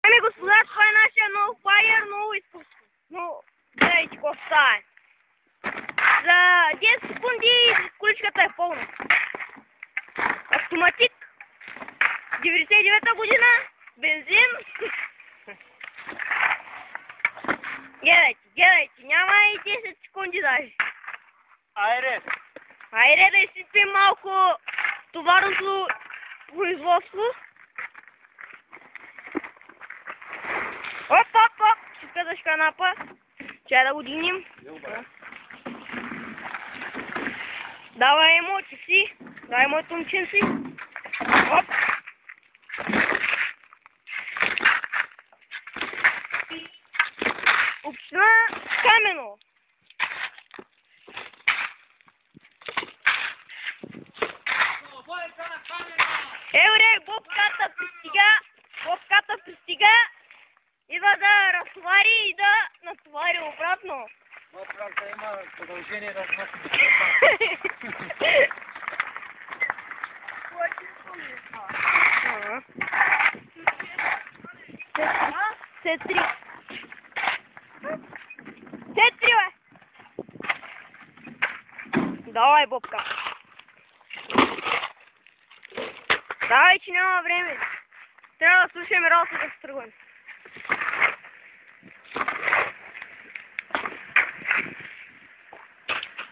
Дами и господа, това е нашия нов файер, ново изкуство. Но, гледайте какво става. За 10 секунди количката е пълна. Автоматик. 99-та година. Бензин. Гледайте, няма и 10 секунди даже. Айде да изсипим малко товарното производство. Оп, ще казаш канапа. Чай да го дигнем. Давай му, че си. Давай му тумчен си. Оп. Община Камено. Евре, бобката пристига. Идва да разтовари и да натовари обратно. Бобката има продължение да носи. С3. Бе! Давай, бобка. Давай, че няма време. Трябва да слушаме работа да се тръгваме.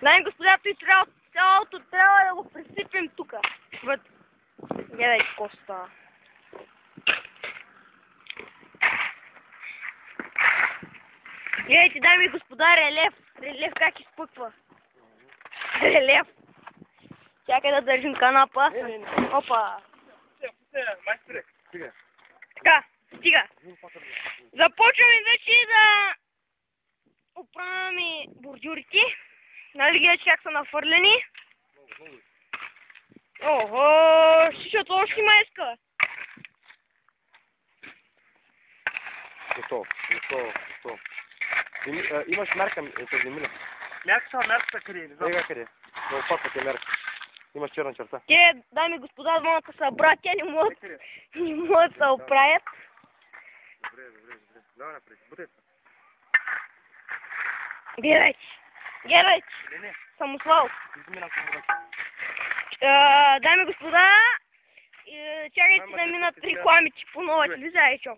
Дами и господа, цялото трябва да го пресипем тука. Гледайте какво става. Гледайте, дами и господа, релеф. Релеф как изпъква. Релеф. Чакай да държим канапа. Опа. Така, стига. Започваме вече да оправяме бордюрите. Нали гледаш как са нафърлени? Ого, защото още има иска. Готово. Имаш мярка, тази мина. Мярката къде? Не знам. Ега къде? На опаквате мярка. Имаш черна черта. Те, дами и господа, двамата са братя, не могат да се оправят. Добре. Давай напред. Бутайте. Гледайте. Самослав. Дами и господа, чакайте да минат рекламите по нова телевизия и чо.